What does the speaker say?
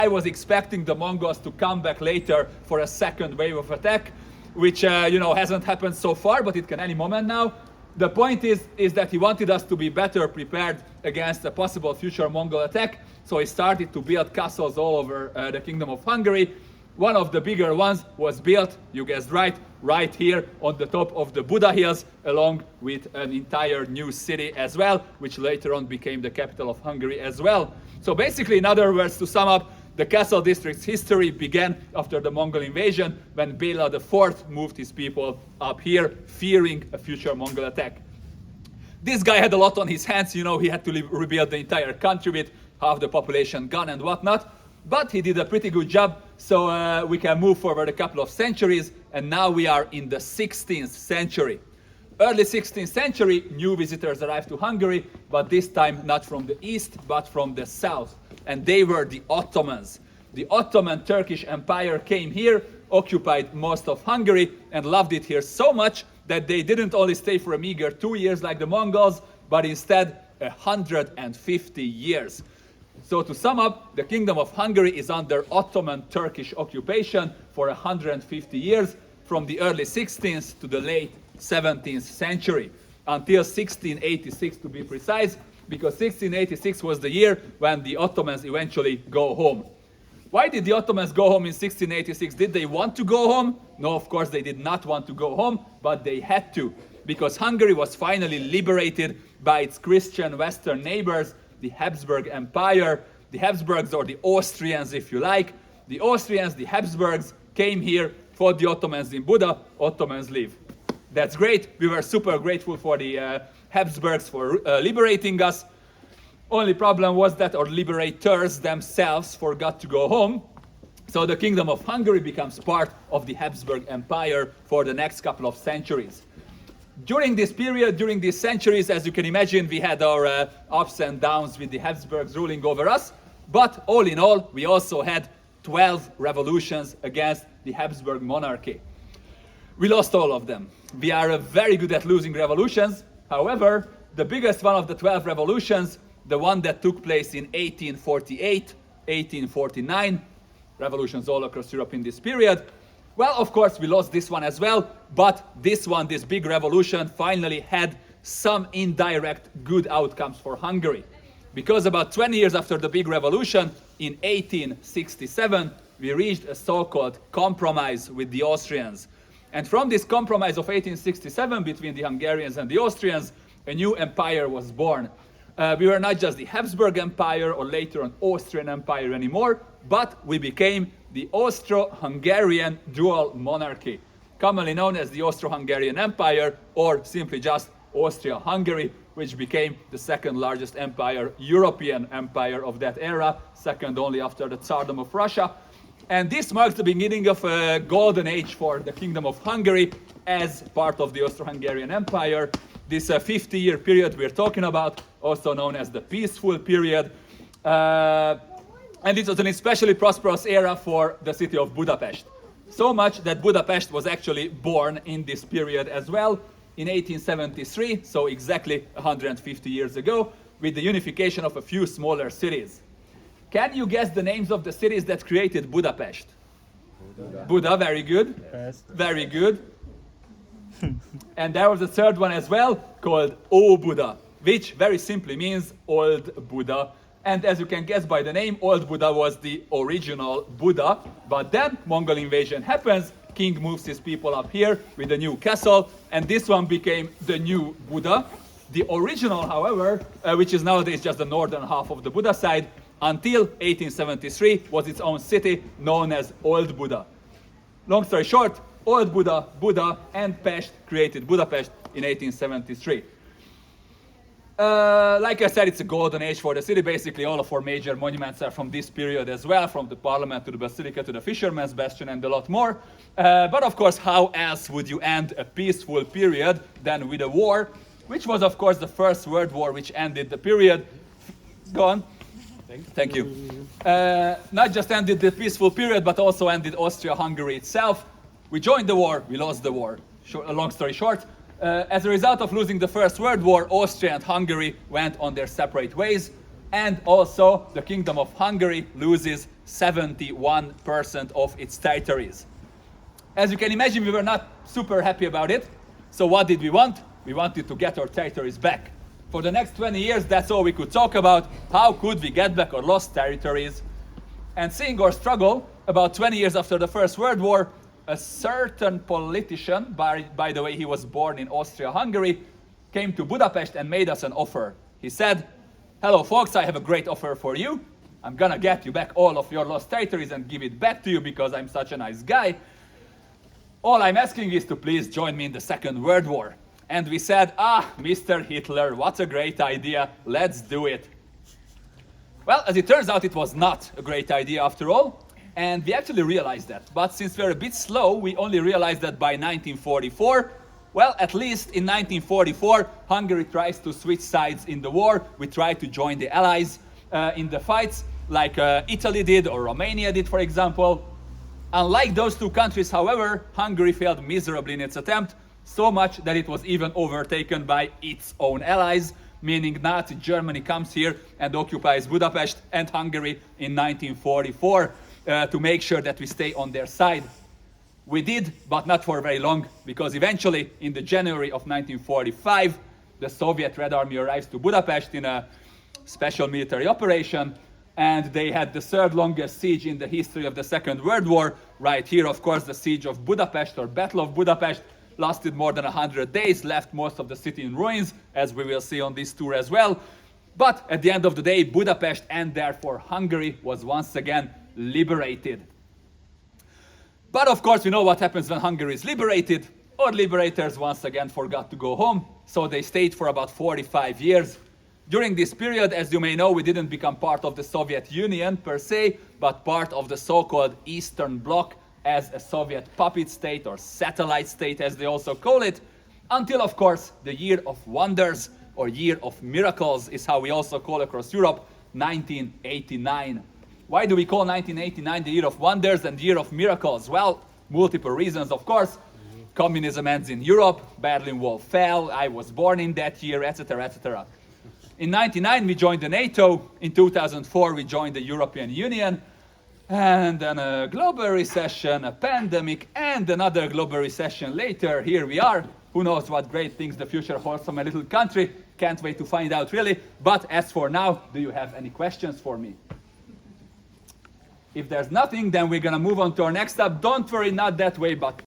I was expecting the Mongols to come back later for a second wave of attack, which hasn't happened so far, but it can any moment now. The point is that he wanted us to be better prepared against a possible future Mongol attack, so he started to build castles all over the Kingdom of Hungary. One of the bigger ones was built, you guessed right here on the top of the Buda Hills, along with an entire new city as well, which later on became the capital of Hungary as well. So basically, in other words, to sum up, the castle district's history began after the Mongol invasion, when Béla IV moved his people up here, fearing a future Mongol attack. This guy had a lot on his hands, he had to rebuild the entire country with half the population gone and whatnot. But he did a pretty good job, so we can move forward a couple of centuries, and now we are in the 16th century. Early 16th century, new visitors arrived to Hungary, but this time not from the east, but from the south. And they were the Ottomans. The Ottoman Turkish Empire came here, occupied most of Hungary, and loved it here so much that they didn't only stay for a meager 2 years like the Mongols, but instead 150 years. So to sum up, the Kingdom of Hungary is under Ottoman Turkish occupation for 150 years, from the early 16th to the late 17th century, until 1686 to be precise, because 1686 was the year when the Ottomans eventually go home. Why did the Ottomans go home in 1686? Did they want to go home? No, of course they did not want to go home, but they had to, because Hungary was finally liberated by its Christian Western neighbors, the Habsburg Empire, the Habsburgs, or the Austrians if you like. The Austrians, the Habsburgs, came here, fought the Ottomans in Buda, Ottomans leave. That's great, we were super grateful for the Habsburgs for liberating us. Only problem was that our liberators themselves forgot to go home, so the Kingdom of Hungary becomes part of the Habsburg Empire for the next couple of centuries. During this period, during these centuries, as you can imagine, we had our ups and downs with the Habsburgs ruling over us, but all in all, we also had 12 revolutions against the Habsburg monarchy. We lost all of them. We are very good at losing revolutions. However, the biggest one of the 12 revolutions, the one that took place in 1848, 1849, revolutions all across Europe in this period, well, of course, we lost this one as well, but this one, this big revolution, finally had some indirect good outcomes for Hungary. Because about 20 years after the big revolution, in 1867, we reached a so-called compromise with the Austrians. And from this compromise of 1867 between the Hungarians and the Austrians, a new empire was born. We were not just the Habsburg Empire or later an Austrian Empire anymore, but we became the Austro-Hungarian dual monarchy, commonly known as the Austro-Hungarian Empire, or simply just Austria-Hungary, which became the second largest empire, European empire of that era, second only after the Tsardom of Russia. And this marks the beginning of a golden age for the Kingdom of Hungary as part of the Austro-Hungarian Empire. This 50-year period we're talking about, also known as the peaceful period. And it was an especially prosperous era for the city of Budapest. So much that Budapest was actually born in this period as well, in 1873, so exactly 150 years ago, with the unification of a few smaller cities. Can you guess the names of the cities that created Budapest? Buda, very good. Very good. And there was a third one as well, called Óbuda, which very simply means Old Buda. And as you can guess by the name, Old Buda was the original Buda. But then Mongol invasion happens, king moves his people up here with a new castle, and this one became the new Buda. The original, however, which is nowadays just the northern half of the Buda side, until 1873 was its own city known as Old Buda. Long story short, Old Buda, Buda, and Pest created Budapest in 1873. Like I said, it's a golden age for the city. Basically, all of our major monuments are from this period as well, from the Parliament to the Basilica to the Fisherman's Bastion and a lot more. But of course, how else would you end a peaceful period than with a war, which was of course the First World War, which ended the period. Go on. Thank you. Not just ended the peaceful period, but also ended Austria-Hungary itself. We joined the war, we lost the war. Long story short, as a result of losing the First World War, Austria and Hungary went on their separate ways, and also the Kingdom of Hungary loses 71% of its territories. As you can imagine, we were not super happy about it. So what did we want? We wanted to get our territories back. For the next 20 years, that's all we could talk about. How could we get back our lost territories? And seeing our struggle, about 20 years after the First World War, a certain politician, by the way, he was born in Austria-Hungary, came to Budapest and made us an offer. He said, "Hello folks, I have a great offer for you. I'm gonna get you back all of your lost territories and give it back to you because I'm such a nice guy. All I'm asking is to please join me in the Second World War." And we said, Mr. Hitler, what a great idea, let's do it. Well, as it turns out, it was not a great idea after all, and we actually realized that. But since we're a bit slow, we only realized that by 1944. Well, at least in 1944, Hungary tries to switch sides in the war. We try to join the Allies in the fights, like Italy did or Romania did, for example. Unlike those two countries, however, Hungary failed miserably in its attempt, so much that it was even overtaken by its own allies, meaning Nazi Germany comes here and occupies Budapest and Hungary in 1944 to make sure that we stay on their side. We did, but not for very long, because eventually, in the January of 1945, the Soviet Red Army arrives to Budapest in a special military operation, and they had the third longest siege in the history of the Second World War. Right here, of course, the siege of Budapest, or Battle of Budapest, lasted more than 100 days, left most of the city in ruins, as we will see on this tour as well. But at the end of the day, Budapest, and therefore Hungary, was once again liberated. But of course, we know what happens when Hungary is liberated. Our liberators once again forgot to go home, so they stayed for about 45 years. During this period, as you may know, we didn't become part of the Soviet Union per se, but part of the so-called Eastern Bloc as a Soviet puppet state, or satellite state as they also call it, until of course the Year of Wonders, or Year of Miracles is how we also call across Europe, 1989. Why do we call 1989 the Year of Wonders and the Year of Miracles? Well, multiple reasons, of course. Communism ends in Europe, Berlin Wall fell, I was born in that year, etc., etc. In 1999 we joined the NATO, in 2004 we joined the European Union, and then a global recession, a pandemic, and another global recession later. Here we are. Who knows what great things the future holds for my little country. Can't wait to find out, really. But as for now, do you have any questions for me? If there's nothing, then we're gonna move on to our next step. Don't worry, not that way, but